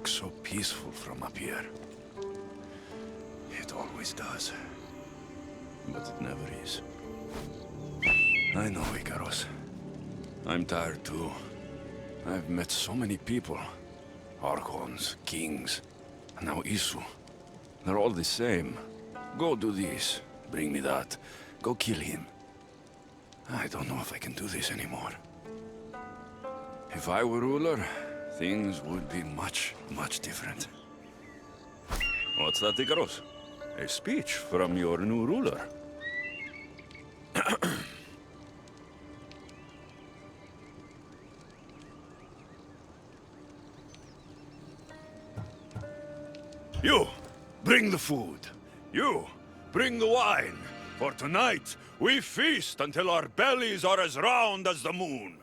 looks so peaceful from up here. It always does. But it never is. I know, Ikaros. I'm tired too. I've met so many people. Archons, kings, and now Isu. They're all the same. Go do this, bring me that. Go kill him. I don't know if I can do this anymore. If I were ruler, things would be much, much different. What's that, Ikaros? A speech from your new ruler. You, bring the food. You, bring the wine. For tonight, we feast until our bellies are as round as the moon.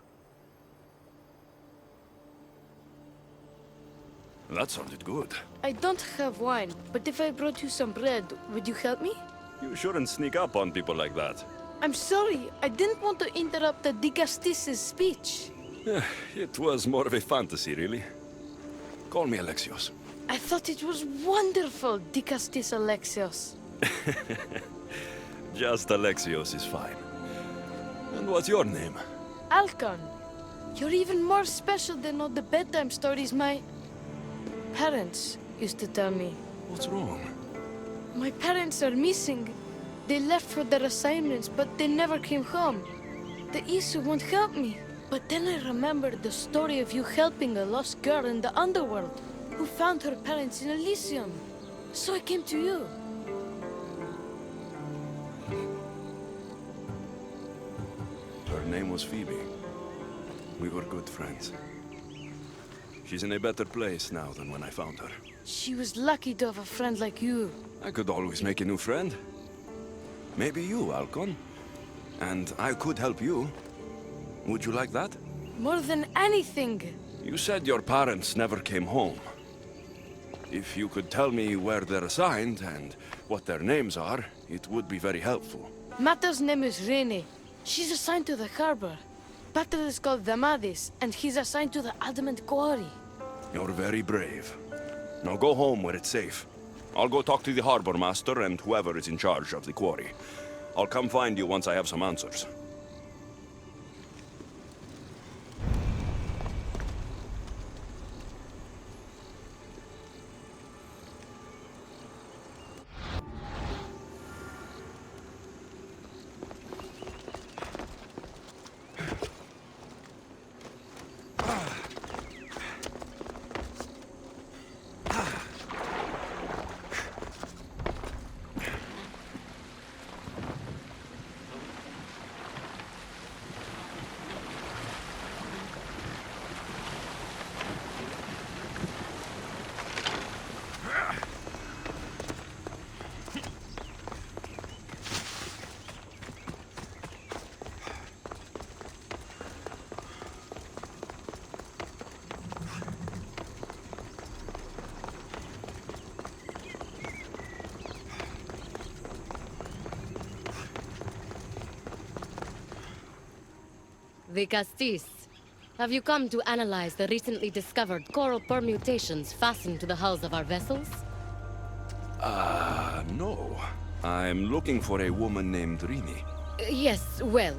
That sounded good. I don't have wine, but if I brought you some bread, would you help me? You shouldn't sneak up on people like that. I'm sorry, I didn't want to interrupt the Dicastis' speech. It was more of a fantasy, really. Call me Alexios. I thought it was wonderful, Dicastis Alexios. Just Alexios is fine. And what's your name? Alcon, you're even more special than all the bedtime stories my parents used to tell me. What's wrong? My parents are missing. They left for their assignments, but they never came home. The Isu won't help me. But then I remembered the story of you helping a lost girl in the underworld who found her parents in Elysium. So I came to you. Her name was Phoebe. We were good friends. She's in a better place now than when I found her. She was lucky to have a friend like you. I could always make a new friend. Maybe you, Alcon. And I could help you. Would you like that? More than anything. You said your parents never came home. If you could tell me where they're assigned and what their names are, it would be very helpful. Mata's name is Rene. She's assigned to the harbor. Pater is called Damadis, and he's assigned to the Adamant Quarry. You're very brave. Now go home where it's safe. I'll go talk to the harbor master and whoever is in charge of the quarry. I'll come find you once I have some answers. The Castis. Have you come to analyze the recently discovered coral permutations fastened to the hulls of our vessels? No. I'm looking for a woman named Rini. Yes, well,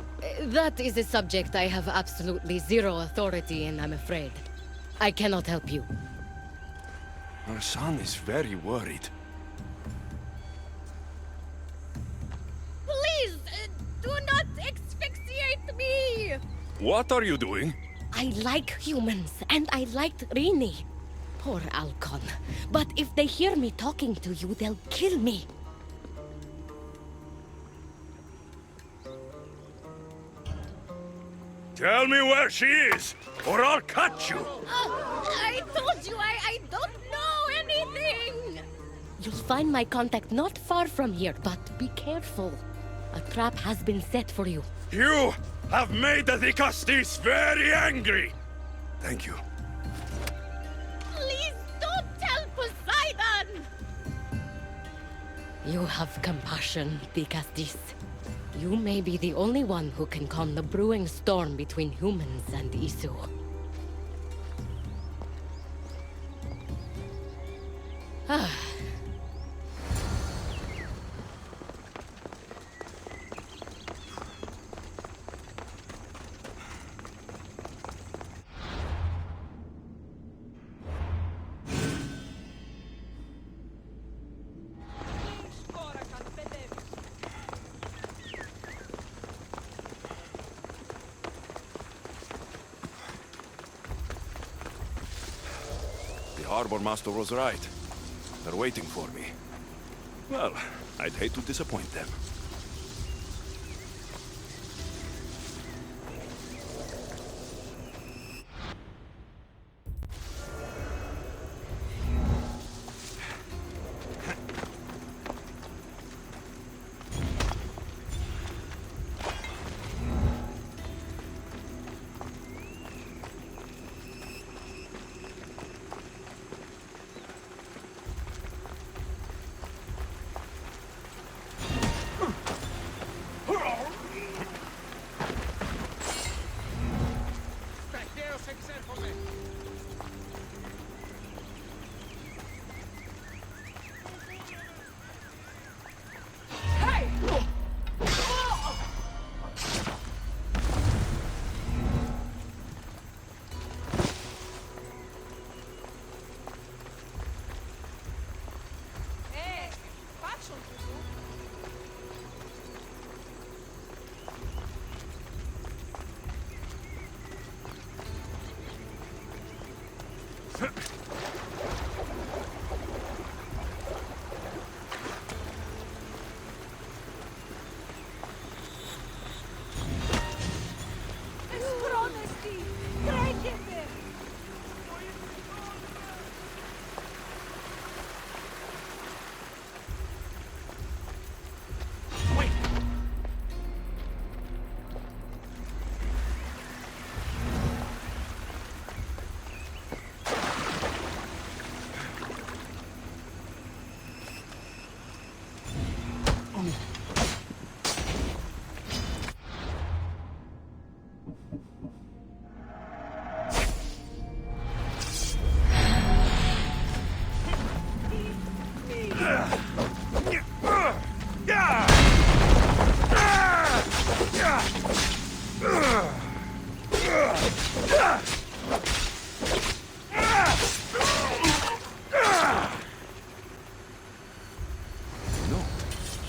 that is a subject I have absolutely zero authority in, I'm afraid. I cannot help you. Our son is very worried. Please, do not asphyxiate me! What are you doing? I like humans, and I liked Rini. Poor Alcon. But if they hear me talking to you, they'll kill me. Tell me where she is, or I'll cut you! I told you I don't know anything! You'll find my contact not far from here, but be careful. A trap has been set for you. You have made the Castis very angry! Thank you. Please don't tell Poseidon! You have compassion, Dicastis. You may be the only one who can calm the brewing storm between humans and Isu. The harbor master was right. They're waiting for me. Well, I'd hate to disappoint them.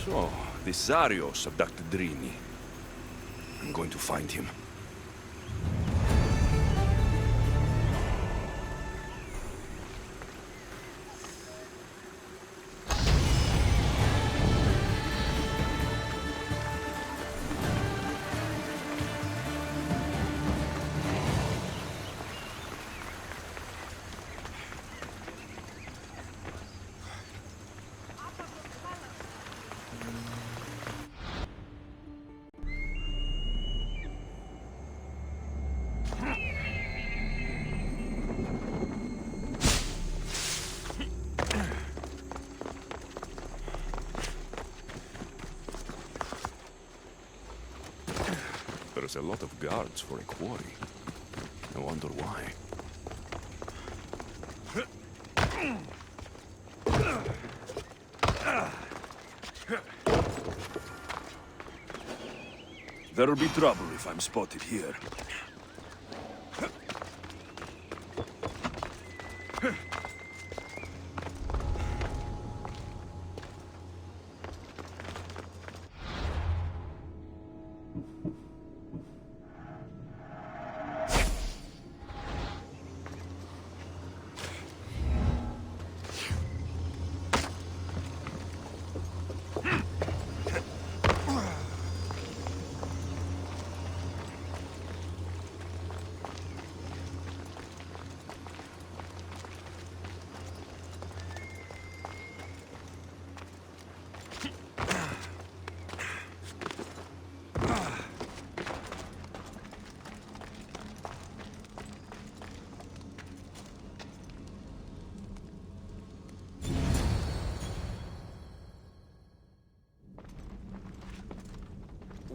So, this Zarios abducted Drini. I'm going to find him. There's a lot of guards for a quarry. I wonder why. There'll be trouble if I'm spotted here.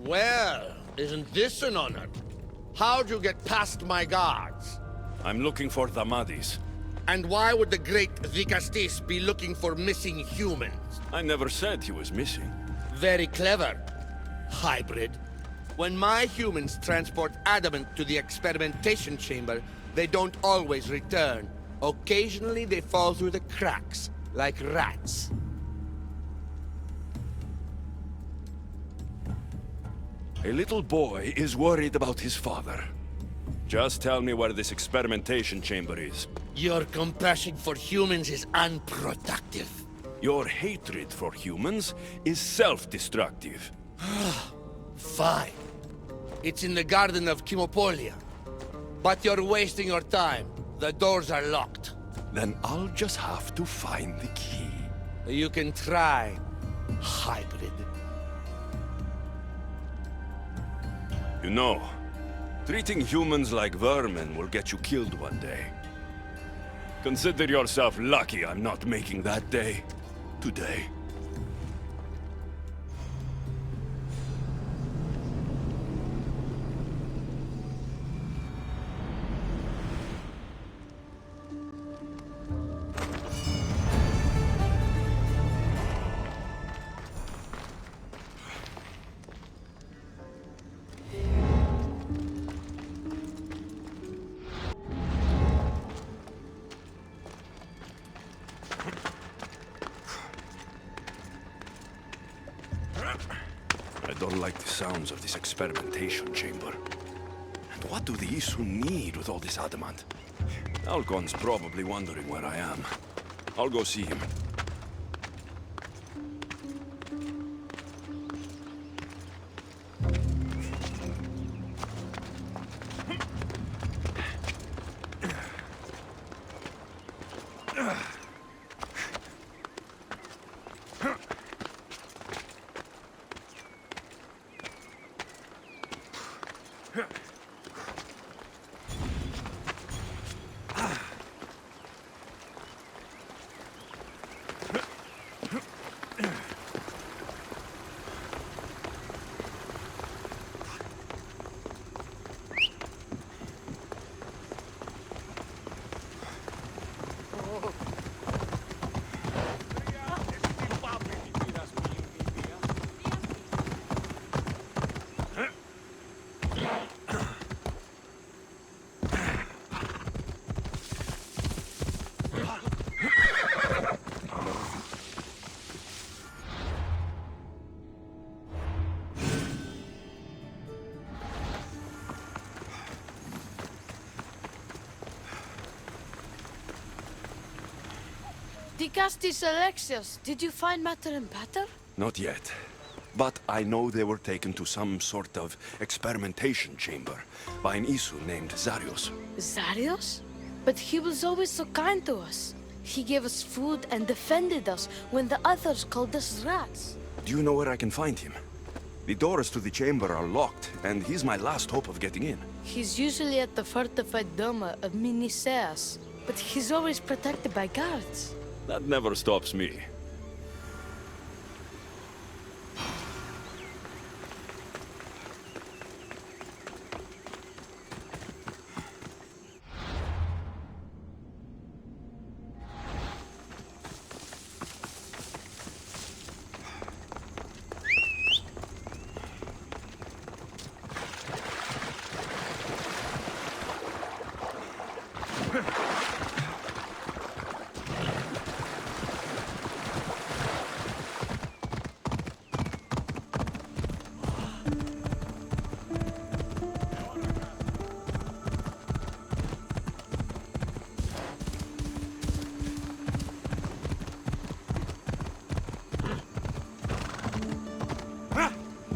Well, isn't this an honor? How'd you get past my guards? I'm looking for the Madis. And why would the great Vikastis be looking for missing humans? I never said he was missing. Very clever. Hybrid. When my humans transport adamant to the experimentation chamber, they don't always return. Occasionally they fall through the cracks, like rats. A little boy is worried about his father. Just tell me where this experimentation chamber is. Your compassion for humans is unproductive. Your hatred for humans is self-destructive. Fine. It's in the garden of Kimopolia. But you're wasting your time. The doors are locked. Then I'll just have to find the key. You can try, hybrid. You know, treating humans like vermin will get you killed one day. Consider yourself lucky I'm not making that day today. I don't like the sounds of this experimentation chamber. And what do the Isu need with all this adamant? Alcon's probably wondering where I am. I'll go see him. Dicastis Alexios, did you find Matter and Pater? Not yet. But I know they were taken to some sort of experimentation chamber by an Isu named Zarios. Zarios? But he was always so kind to us. He gave us food and defended us when the others called us rats. Do you know where I can find him? The doors to the chamber are locked, and he's my last hope of getting in. He's usually at the fortified Doma of Miniseas, but he's always protected by guards. That never stops me.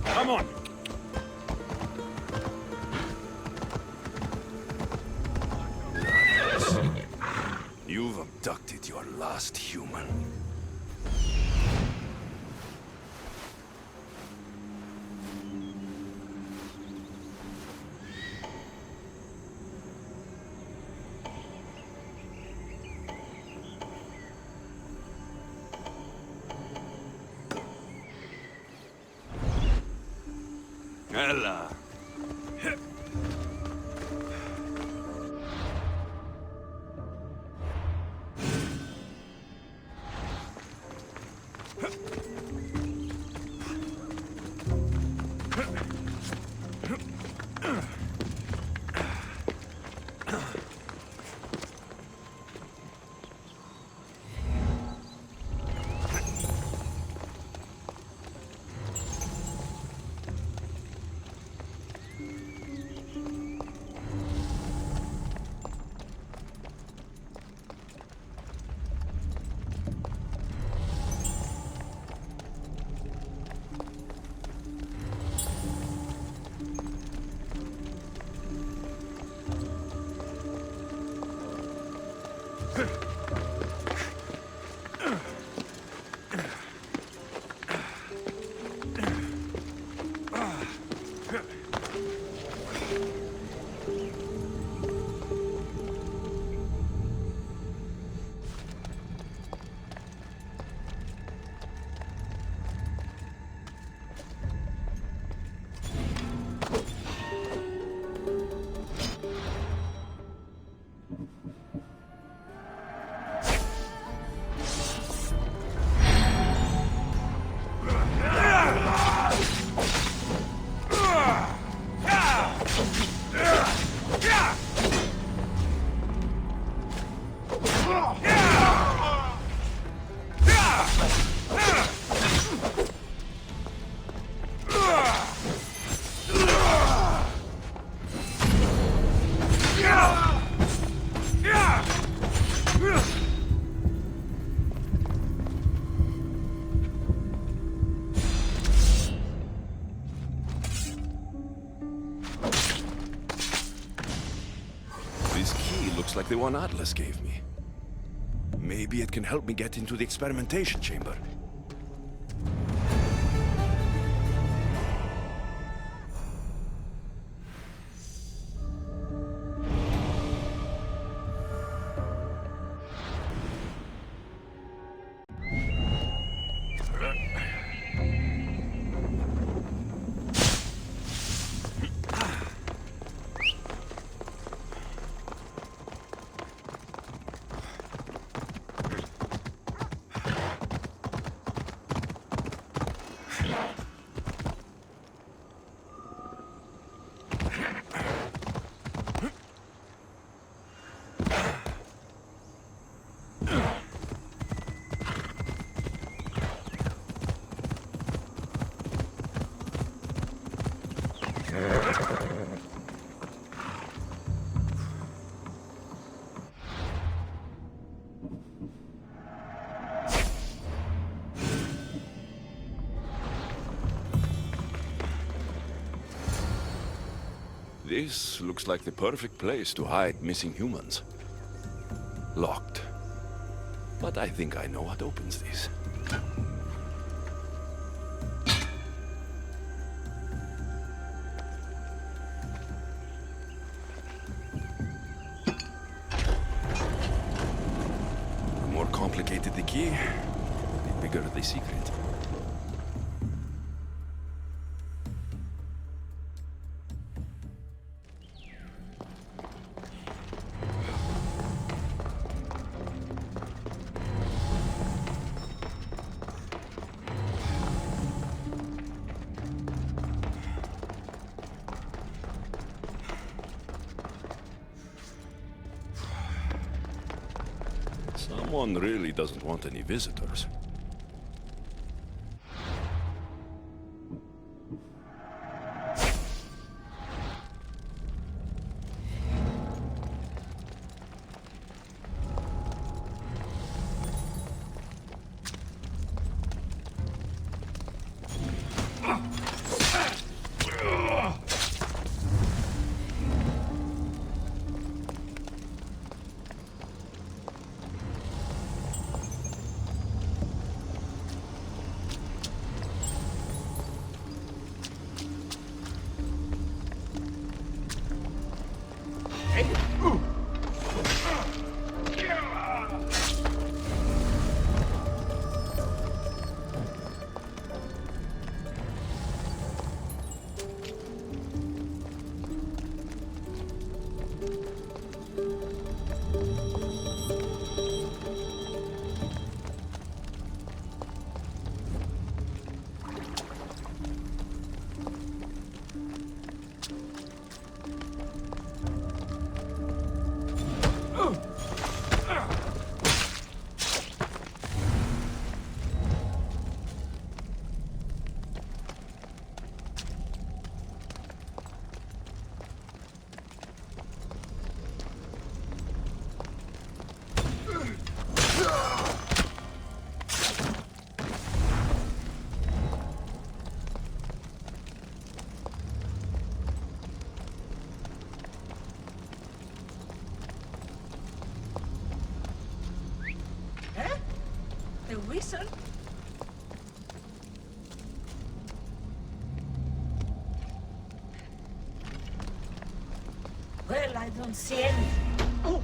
Come on! You've abducted your last human. Ella. the one Atlas gave me. Maybe it can help me get into the experimentation chamber. This looks like the perfect place to hide missing humans. Locked. But I think I know what opens these. The more complicated the key, the bigger the secret. Someone really doesn't want any visitors. The whistle? Well, I don't see anything. Oh.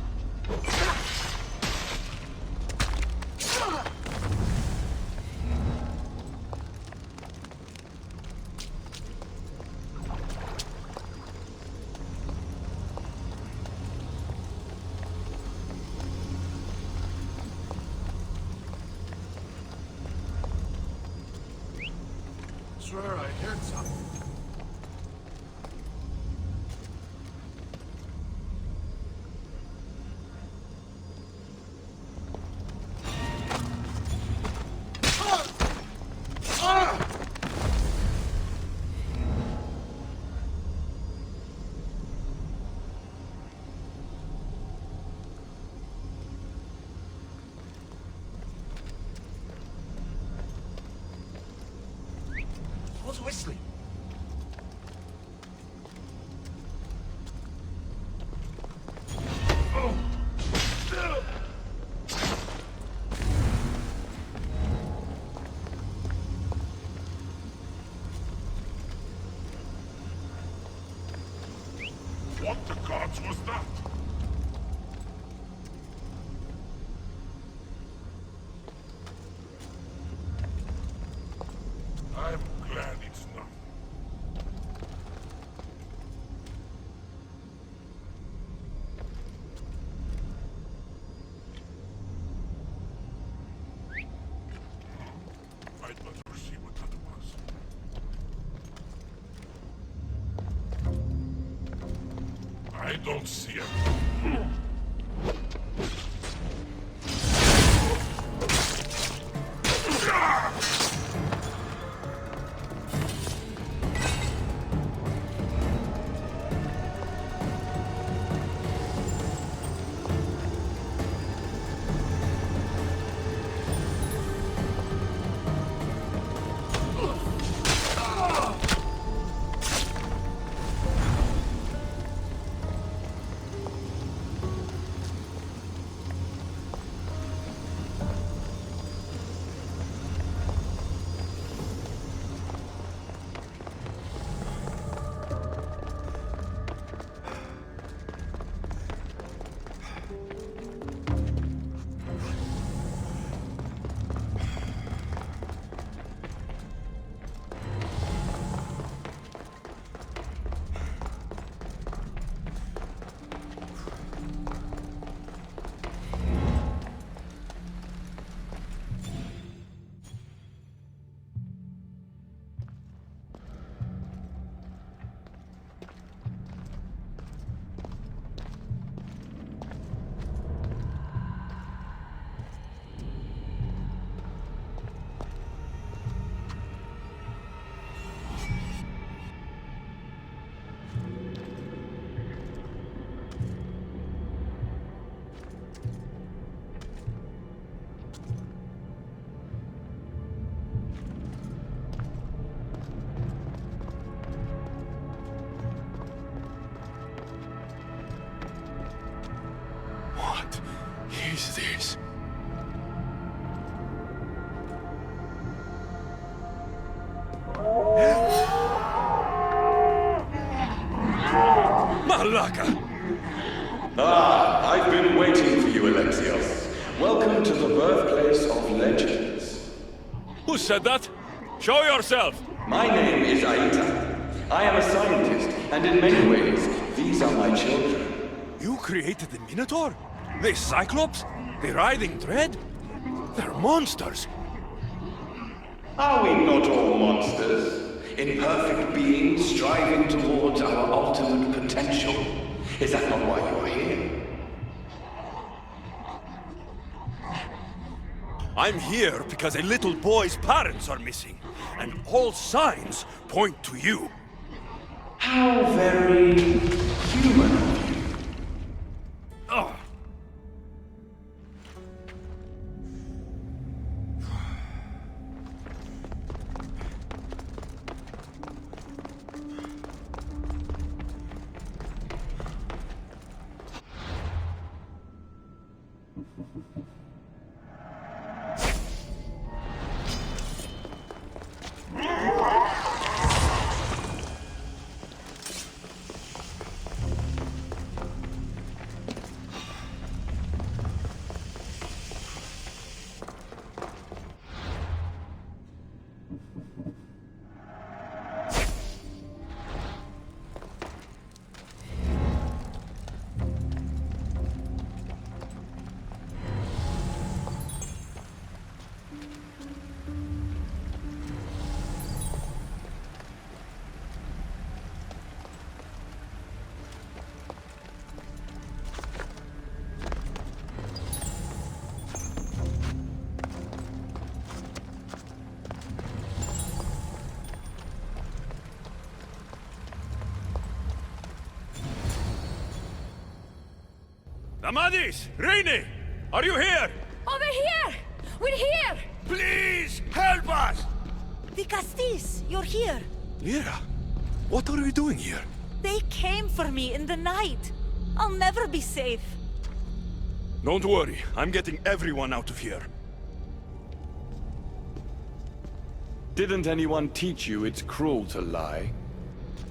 Swear I heard something. Who's whistling? Oh. don't see it. is this? Malaka! Ah, I've been waiting for you, Alexios. Welcome to the birthplace of legends. Who said that? Show yourself! My name is Aita. I am a scientist, and in many ways, these are my children. You created the Minotaur? The Cyclops? The Writhing Dread? They're monsters! Are we not all monsters? Imperfect beings striving towards our ultimate potential. Is that not why you are here? I'm here because a little boy's parents are missing, and all signs point to you. How very human of you. Ugh. Amadis! Rainy! Are you here? Over here! We're here! Please, help us! The Castis, you're here. Lyra, what are you doing here? They came for me in the night. I'll never be safe. Don't worry, I'm getting everyone out of here. Didn't anyone teach you it's cruel to lie?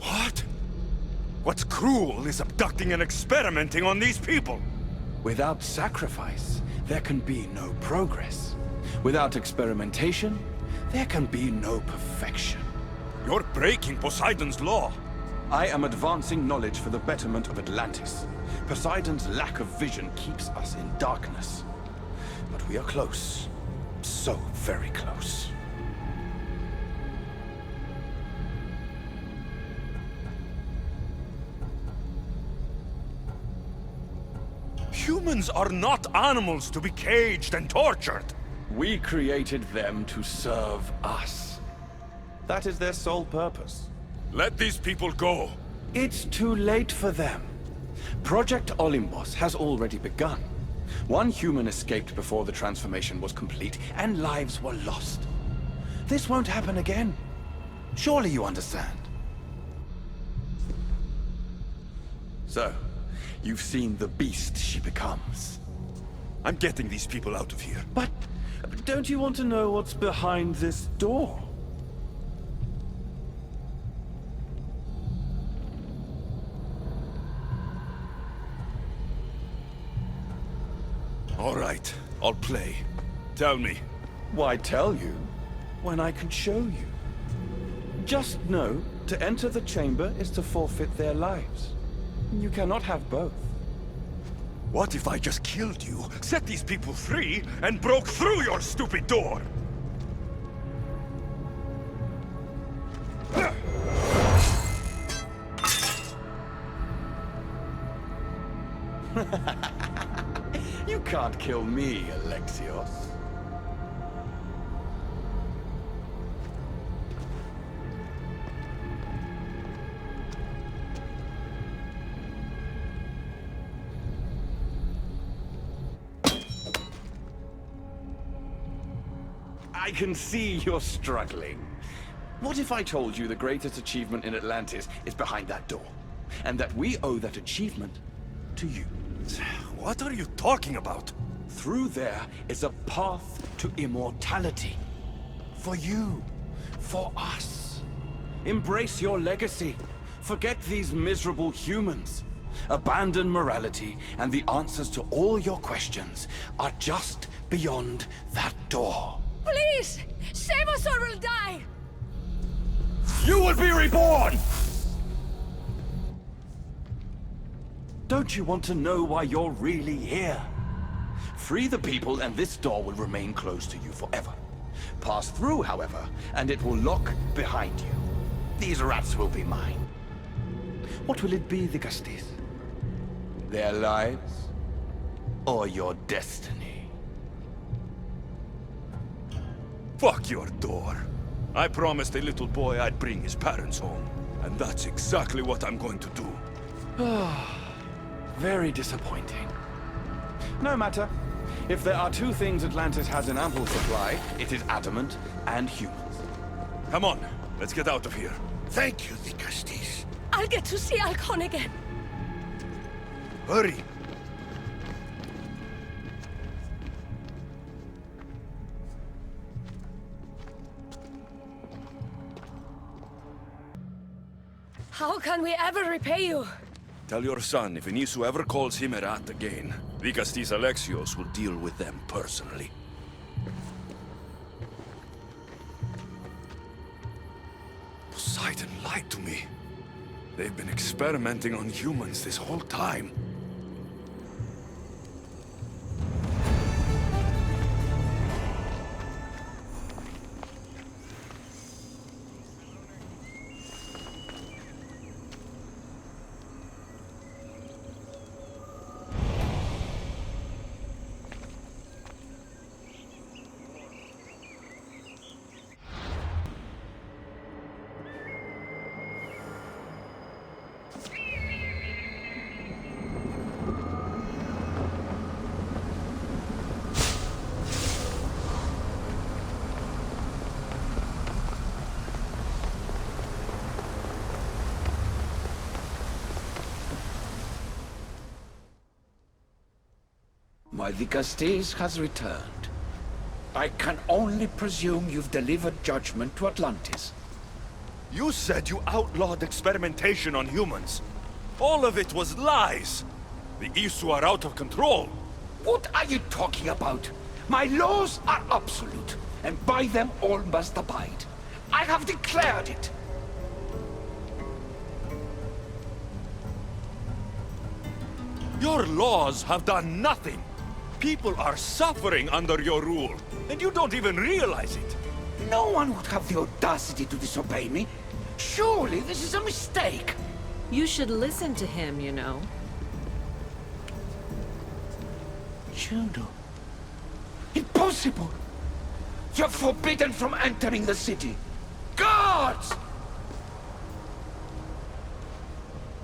What? What's cruel is abducting and experimenting on these people. Without sacrifice, there can be no progress. Without experimentation, there can be no perfection. You're breaking Poseidon's law. I am advancing knowledge for the betterment of Atlantis. Poseidon's lack of vision keeps us in darkness. But we are close. So very close. Humans are not animals to be caged and tortured. We created them to serve us. That is their sole purpose. Let these people go. It's too late for them. Project Olympus has already begun. One human escaped before the transformation was complete, and lives were lost. This won't happen again. Surely you understand. So, you've seen the beast she becomes. I'm getting these people out of here. But don't you want to know what's behind this door? All right, I'll play. Tell me. Why tell you when I can show you? Just know, to enter the chamber is to forfeit their lives. You cannot have both. What if I just killed you, set these people free, and broke through your stupid door? You can't kill me, Alexios. I can see you're struggling. What if I told you the greatest achievement in Atlantis is behind that door? And that we owe that achievement to you? What are you talking about? Through there is a path to immortality. For you. For us. Embrace your legacy. Forget these miserable humans. Abandon morality, and the answers to all your questions are just beyond that door. Please! Save us or we'll die! You will be reborn! Don't you want to know why you're really here? Free the people and this door will remain closed to you forever. Pass through, however, and it will lock behind you. These rats will be mine. What will it be, the Gusties? Their lives? Or your destiny? Fuck your door. I promised a little boy I'd bring his parents home. And that's exactly what I'm going to do. Very disappointing. No matter. If there are two things Atlantis has in ample supply, it is adamant and humans. Come on, let's get out of here. Thank you, the Gusties. I'll get to see Alcon again. Hurry! How can we ever repay you? Tell your son if Inisu ever calls him a rat again, Vicastis Alexios will deal with them personally. Poseidon lied to me. They've been experimenting on humans this whole time. My Vicastes has returned. I can only presume you've delivered judgment to Atlantis. You said you outlawed experimentation on humans. All of it was lies. The Isu are out of control. What are you talking about? My laws are absolute, and by them all must abide. I have declared it. Your laws have done nothing. People are suffering under your rule, and you don't even realize it. No one would have the audacity to disobey me. Surely this is a mistake. You should listen to him, you know. Juno. Impossible! You're forbidden from entering the city. Guards!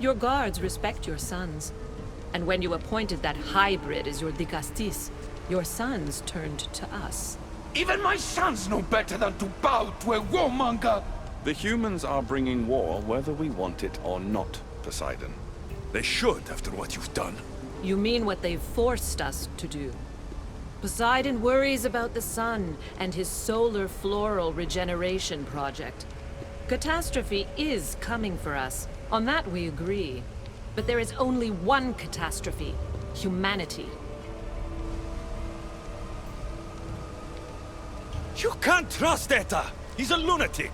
Your guards respect your sons. And when you appointed that hybrid as your dicastis, your sons turned to us. Even my sons know better than to bow to a warmonger! The humans are bringing war whether we want it or not, Poseidon. They should, after what you've done. You mean what they've forced us to do. Poseidon worries about the sun and his solar floral regeneration project. Catastrophe is coming for us. On that we agree. But there is only one catastrophe. Humanity. You can't trust Eta! He's a lunatic!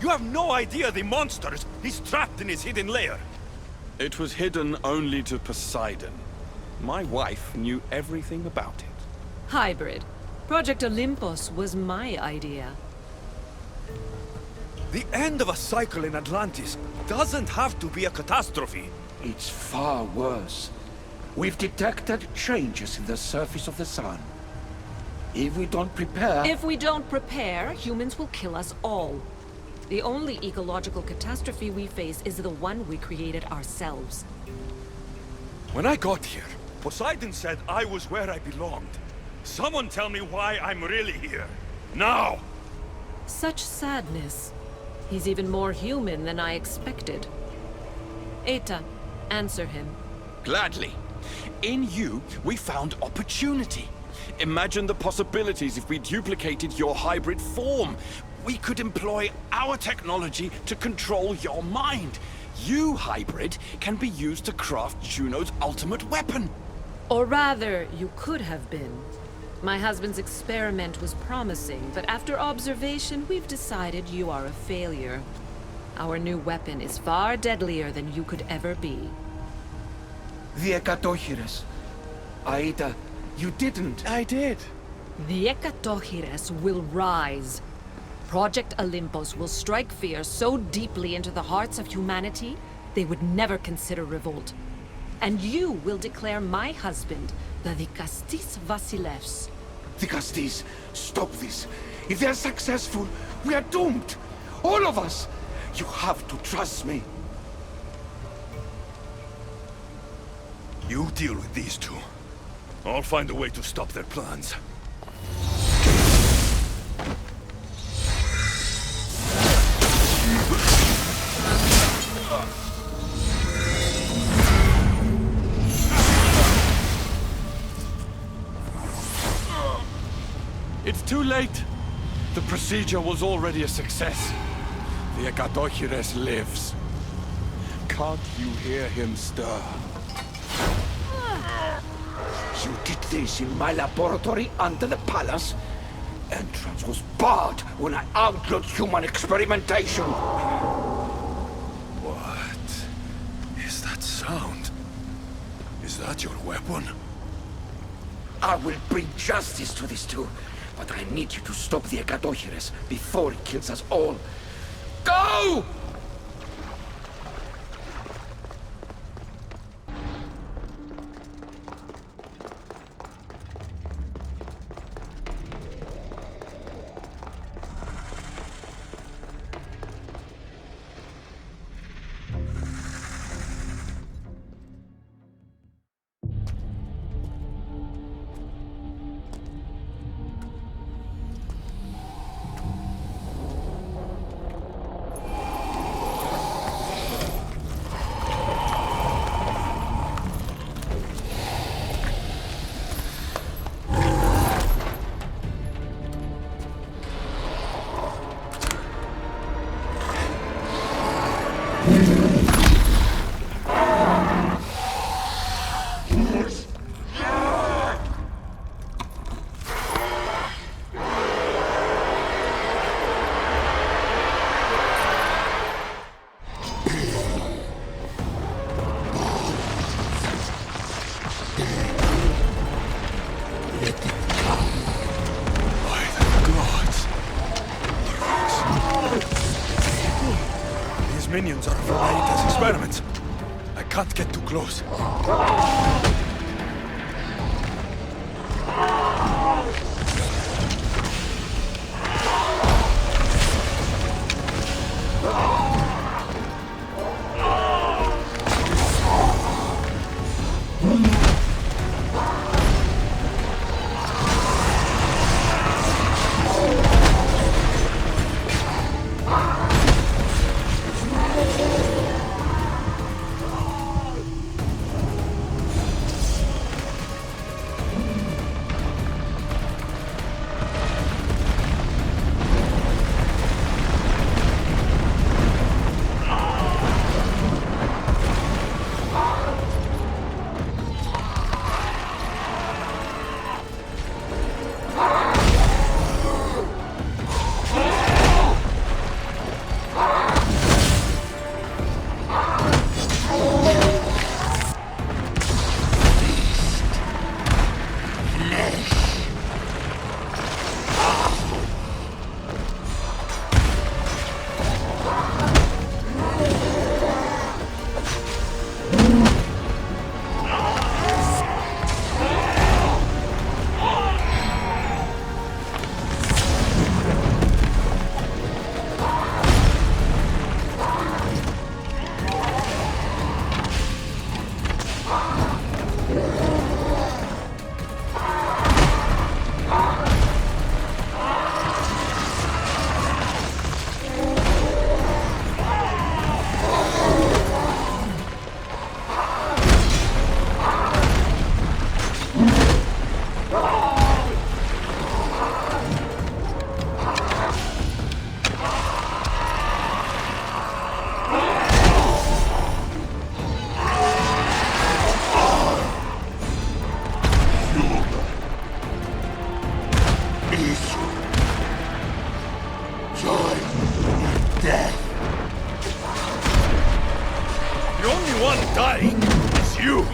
You have no idea the monsters he's trapped in his hidden lair! It was hidden only to Poseidon. My wife knew everything about it. Hybrid. Project Olympus was my idea. The end of a cycle in Atlantis doesn't have to be a catastrophe. It's far worse. We've detected changes in the surface of the sun. If we don't prepare... If we don't prepare, humans will kill us all. The only ecological catastrophe we face is the one we created ourselves. When I got here, Poseidon said I was where I belonged. Someone tell me why I'm really here. Now! Such sadness. He's even more human than I expected. Eta, answer him. Gladly. In you, we found opportunity. Imagine the possibilities if we duplicated your hybrid form. We could employ our technology to control your mind. You, hybrid, can be used to craft Juno's ultimate weapon. Or rather, you could have been. My husband's experiment was promising, but after observation, we've decided you are a failure. Our new weapon is far deadlier than you could ever be. The Ekatochires. Aida, you didn't. I did. The Ekatochires will rise. Project Olympus will strike fear so deeply into the hearts of humanity, they would never consider revolt. And you will declare my husband the Dicastis Vasilevs. Dicastis, stop this. If they're successful, we are doomed. All of us. You have to trust me. You deal with these two. I'll find a way to stop their plans. It's too late. The procedure was already a success. The Ekatochires lives. Can't you hear him stir? You did this in my laboratory under the palace. Entrance was barred when I outlawed human experimentation. What is that sound? Is that your weapon? I will bring justice to these two, but I need you to stop the Ekatochires before it kills us all. Go! Minions are for Aita's experiments. I can't get too close. peace. Joy in death. The only one dying is you.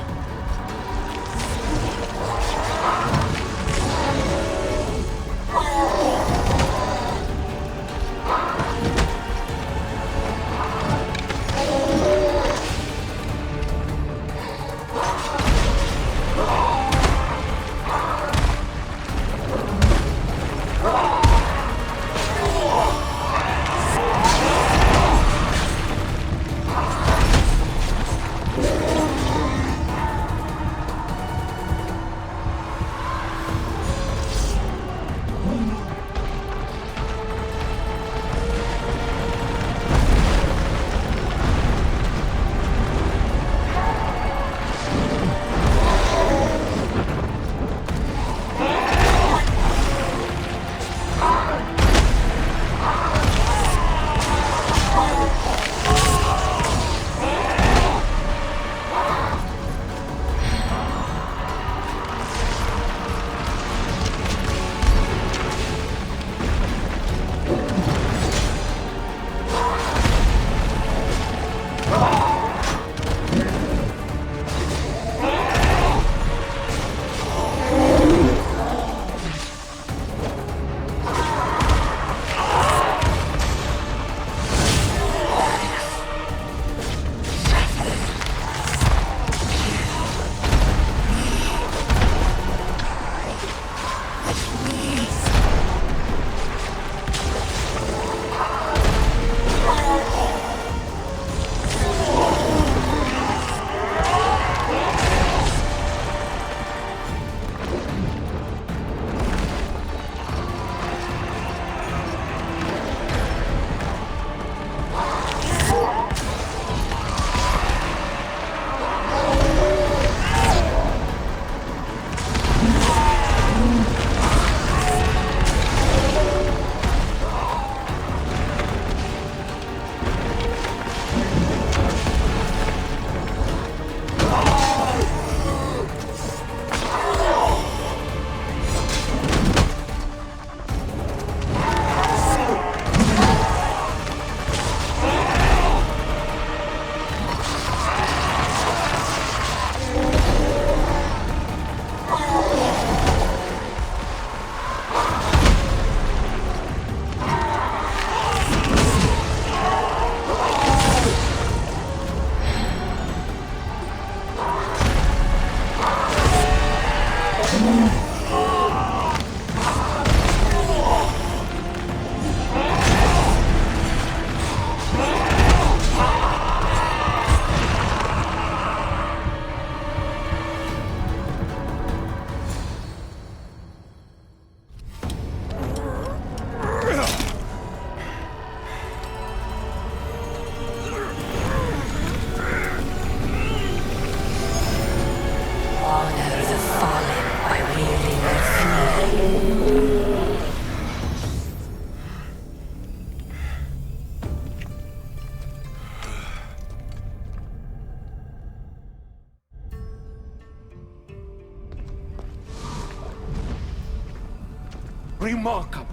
Remarkable.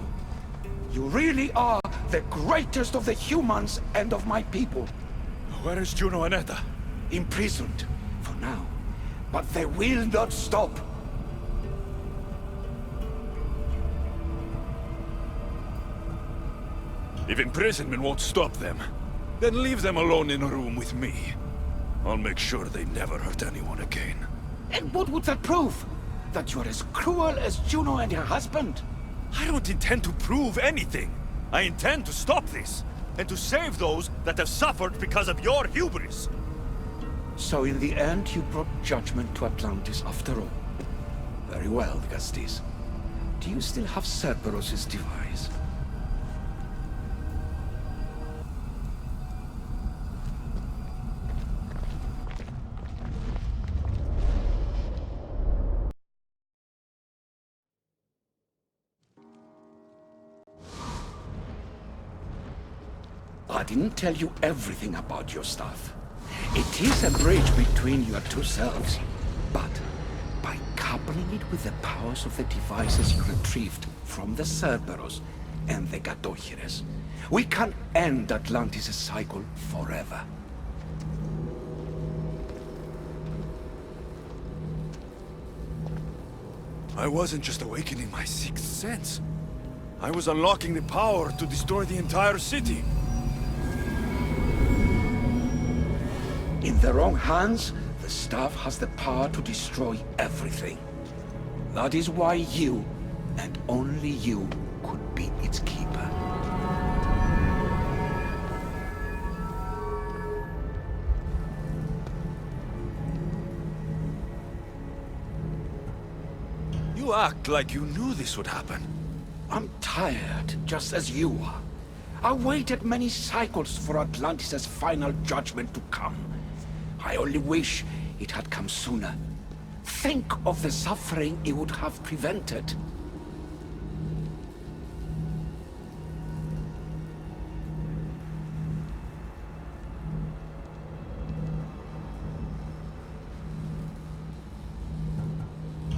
You really are the greatest of the humans and of my people. Where is Juno and Etta? Imprisoned, for now. But they will not stop. If imprisonment won't stop them, then leave them alone in a room with me. I'll make sure they never hurt anyone again. And what would that prove? That you're as cruel as Juno and her husband? I don't intend to prove anything. I intend to stop this, and to save those that have suffered because of your hubris. So in the end, you brought judgment to Atlantis after all. Very well, Gastis. Do you still have Cerberus's device? I didn't tell you everything about your stuff. It is a bridge between your two selves, but by coupling it with the powers of the devices you retrieved from the Cerberus and the Gadohires. We can end Atlantis' cycle forever. I wasn't just awakening my sixth sense. I was unlocking the power to destroy the entire city. In the wrong hands, the staff has the power to destroy everything. That is why you, and only you, could be its keeper. You act like you knew this would happen. I'm tired, just as you are. I waited many cycles for Atlantis' final judgment to come. I only wish it had come sooner. Think of the suffering it would have prevented.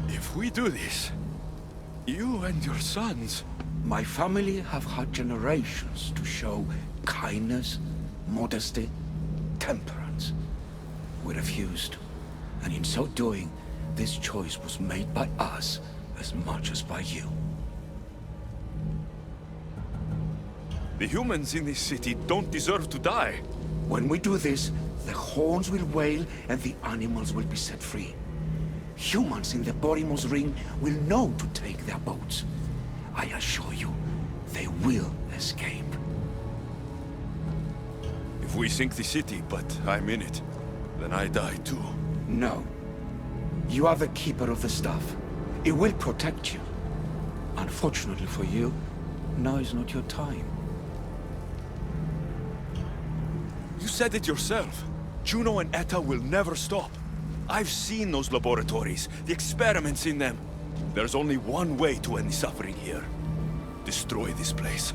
If we do this, you and your sons... My family have had generations to show kindness, modesty, temperance. We refused, and in so doing, this choice was made by us as much as by you. The humans in this city don't deserve to die. When we do this, the horns will wail and the animals will be set free. Humans in the Borimos Ring will know to take their boats. I assure you, they will escape. If we sink the city, but I'm in it, then I die too. No. You are the keeper of the staff. It will protect you. Unfortunately for you, now is not your time. You said it yourself. Juno and Etta will never stop. I've seen those laboratories, the experiments in them. There's only one way to end the suffering here. Destroy this place.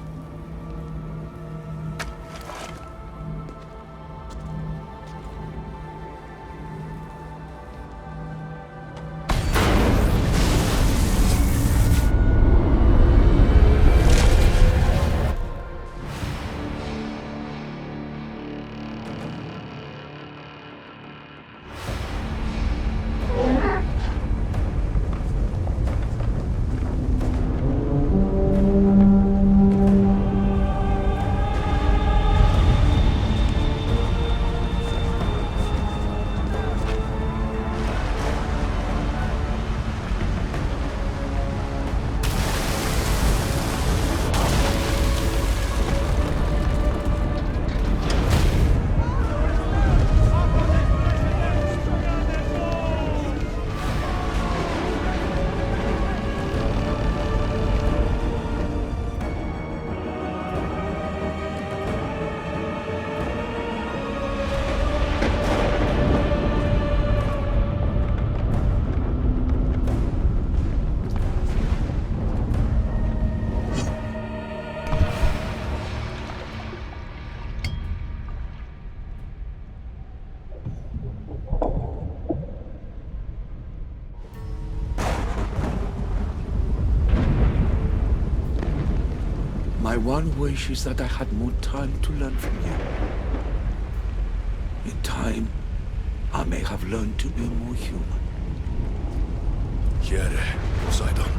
My one wish is that I had more time to learn from you. In time, I may have learned to be more human. Here, Poseidon.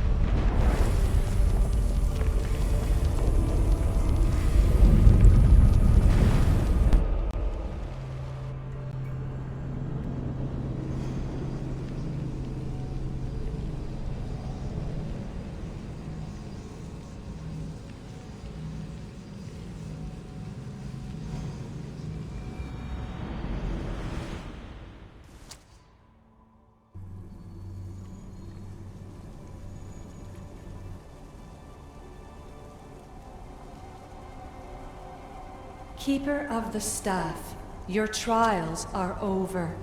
Keeper of the Staff, your trials are over.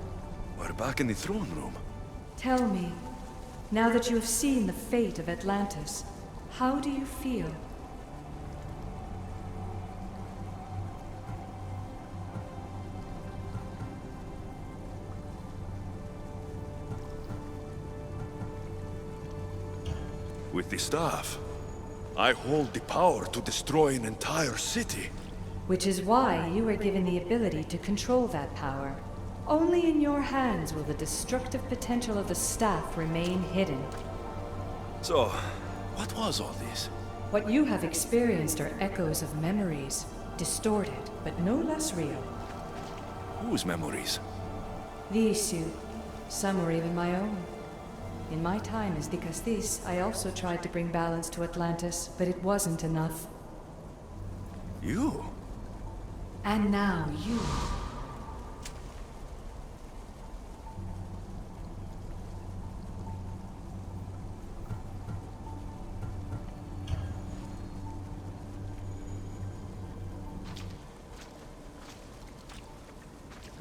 We're back in the throne room. Tell me, now that you have seen the fate of Atlantis, how do you feel? With the staff, I hold the power to destroy an entire city. Which is why you were given the ability to control that power. Only in your hands will the destructive potential of the staff remain hidden. So, what was all this? What you have experienced are echoes of memories, distorted, but no less real. Whose memories? The issue. Some were even my own. In my time as Dikastis, I also tried to bring balance to Atlantis, but it wasn't enough. You? And now you.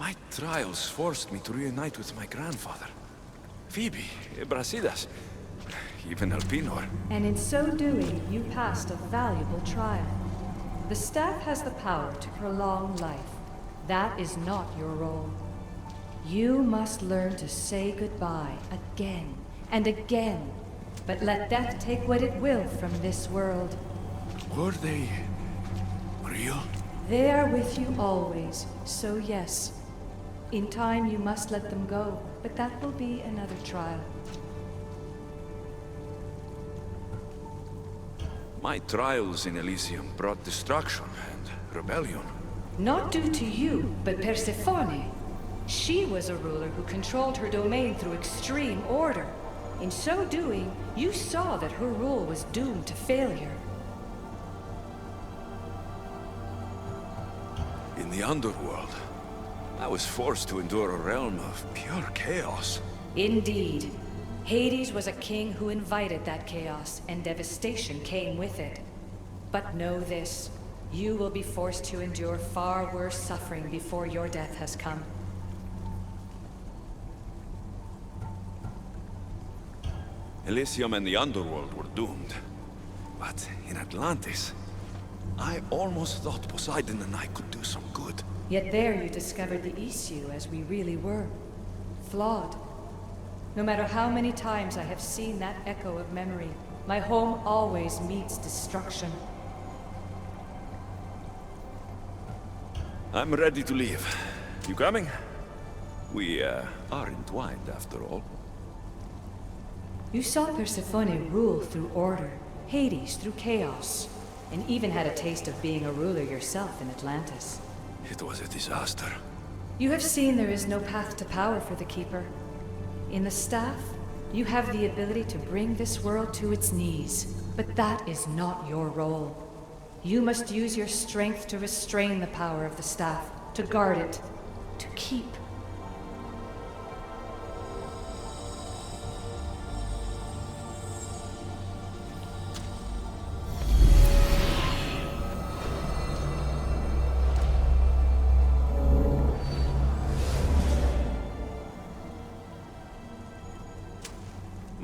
My trials forced me to reunite with my grandfather. Phoebe, Brasidas, even Alpinor. And in so doing, you passed a valuable trial. The staff has the power to prolong life. That is not your role. You must learn to say goodbye again and again, but let death take what it will from this world. Were they real? They are with you always, so yes. In time you must let them go, but that will be another trial. My trials in Elysium brought destruction and rebellion. Not due to you, but Persephone. She was a ruler who controlled her domain through extreme order. In so doing, you saw that her rule was doomed to failure. In the underworld, I was forced to endure a realm of pure chaos. Indeed. Hades was a king who invited that chaos, and devastation came with it. But know this, you will be forced to endure far worse suffering before your death has come. Elysium and the underworld were doomed. But in Atlantis, I almost thought Poseidon and I could do some good. Yet there you discovered the issue as we really were. Flawed. No matter how many times I have seen that echo of memory, my home always meets destruction. I'm ready to leave. You coming? We, are entwined after all. You saw Persephone rule through order, Hades through chaos, and even had a taste of being a ruler yourself in Atlantis. It was a disaster. You have seen there is no path to power for the Keeper. In the staff, you have the ability to bring this world to its knees, but that is not your role. You must use your strength to restrain the power of the staff, to guard it, to keep.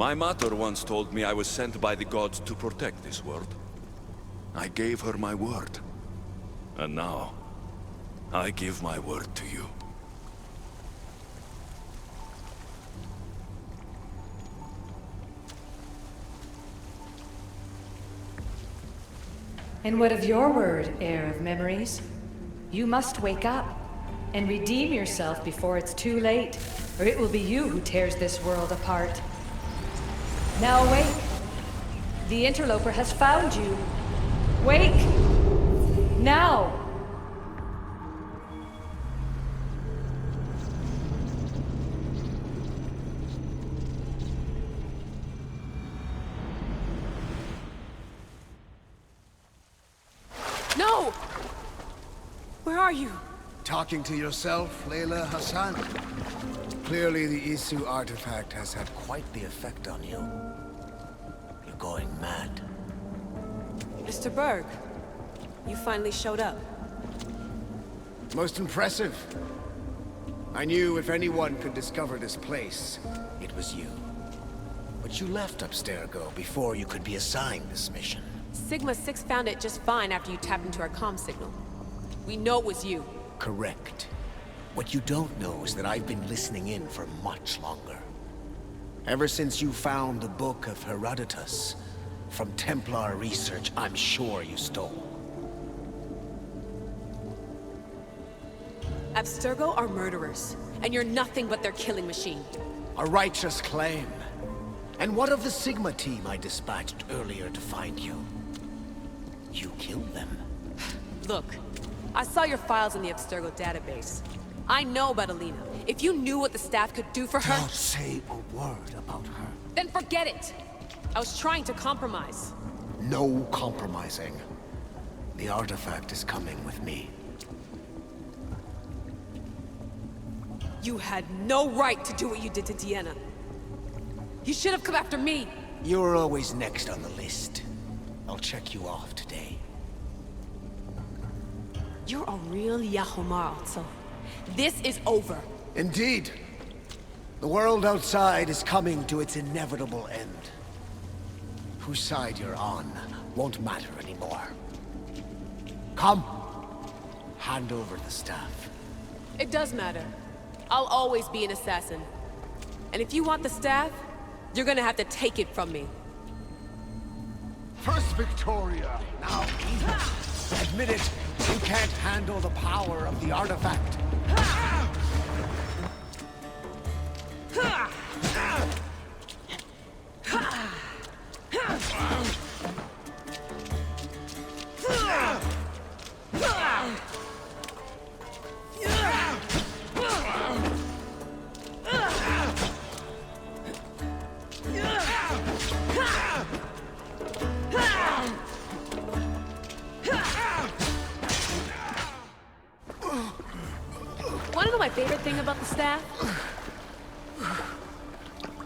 My mother once told me I was sent by the gods to protect this world. I gave her my word. And now, I give my word to you. And what of your word, heir of memories? You must wake up and redeem yourself before it's too late, or it will be you who tears this world apart. Now awake! The interloper has found you! Wake! Now! No! Where are you? Talking to yourself, Layla Hassan? Clearly the Isu artifact has had quite the effect on you. You're going mad. Mr. Berg, you finally showed up. Most impressive. I knew if anyone could discover this place, it was you. But you left Abstergo before you could be assigned this mission. Sigma 6 found it just fine after you tapped into our comm signal. We know it was you. Correct. What you don't know is that I've been listening in for much longer. Ever since you found the Book of Herodotus, from Templar research I'm sure you stole. Abstergo are murderers, and you're nothing but their killing machine. A righteous claim. And what of the Sigma team I dispatched earlier to find you? You killed them. Look, I saw your files in the Abstergo database. I know about Alina. If you knew what the staff could do for her... Don't say a word about her. Then forget it! I was trying to compromise. No compromising. The artifact is coming with me. You had no right to do what you did to Deanna. You should have come after me. You're always next on the list. I'll check you off today. You're a real Yahomar, so this is over. Indeed. The world outside is coming to its inevitable end. Whose side you're on won't matter anymore. Come. Hand over the staff. It does matter. I'll always be an assassin. And if you want the staff, you're gonna have to take it from me. First Victoria, now Edith. Admit it, you can't handle the power of the artifact. Wanna know my favorite thing about the staff?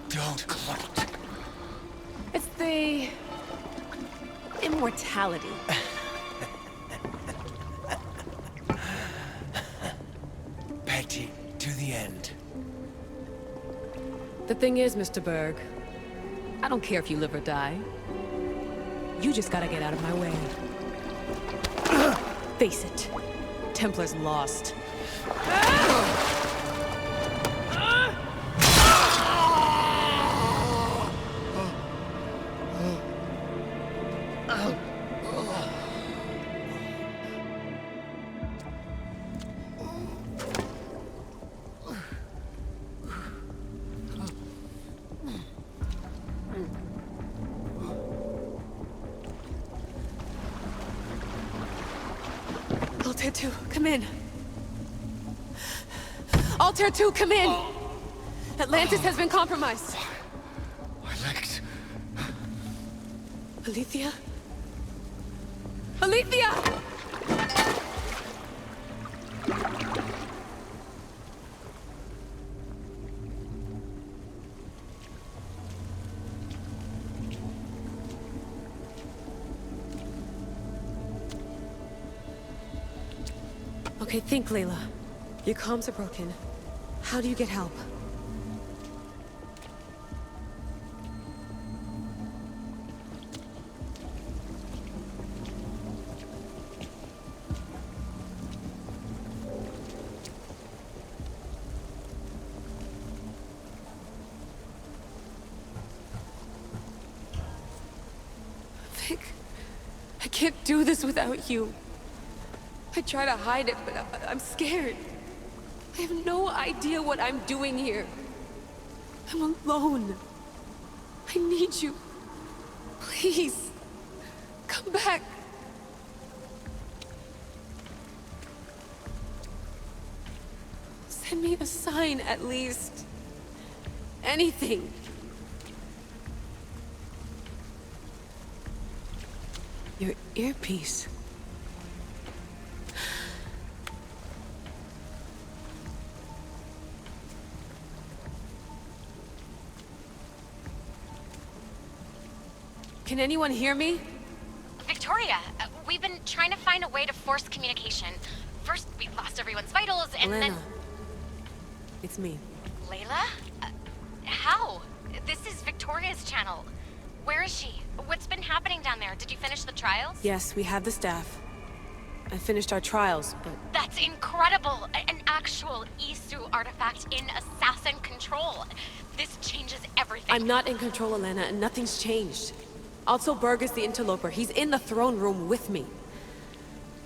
Don't gloat. It's the... immortality. Petty to the end. The thing is, Mr. Berg, I don't care if you live or die. You just gotta get out of my way. Face it, Templar's lost. Altair 2, come in. Altair 2, come in! Atlantis has been compromised. My legs. Alethea? Alethea! Okay, think, Layla. Your comms are broken. How do you get help? Vic, I can't do this without you. I try to hide it, but I'm scared. I have no idea what I'm doing here. I'm alone. I need you. Please, come back. Send me a sign, at least. Anything. Your earpiece. Can anyone hear me? Victoria, we've been trying to find a way to force communication. First, we lost everyone's vitals, and Elena. then... It's me. Layla? How? This is Victoria's channel. Where is she? What's been happening down there? Did you finish the trials? Yes, we have the staff. I finished our trials, but... That's incredible! An actual Isu artifact in assassin control. This changes everything. I'm not in control, Elena, and nothing's changed. Also, Berg is the interloper. He's in the throne room with me.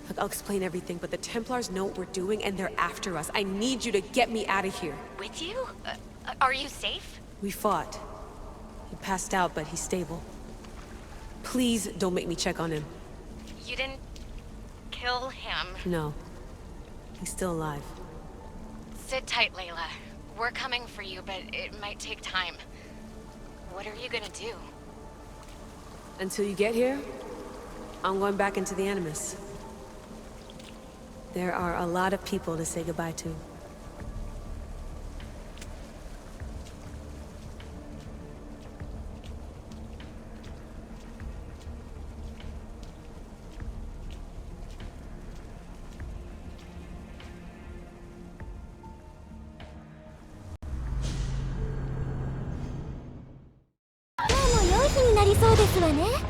Look, I'll explain everything, but the Templars know what we're doing and they're after us. I need you to get me out of here. With you? Are you safe? We fought. He passed out, but he's stable. Please don't make me check on him. You didn't kill him. No. He's still alive. Sit tight, Layla. We're coming for you, but it might take time. What are you gonna do? Until you get here, I'm going back into the Animus. There are a lot of people to say goodbye to. Now も良い日になりそうですわね。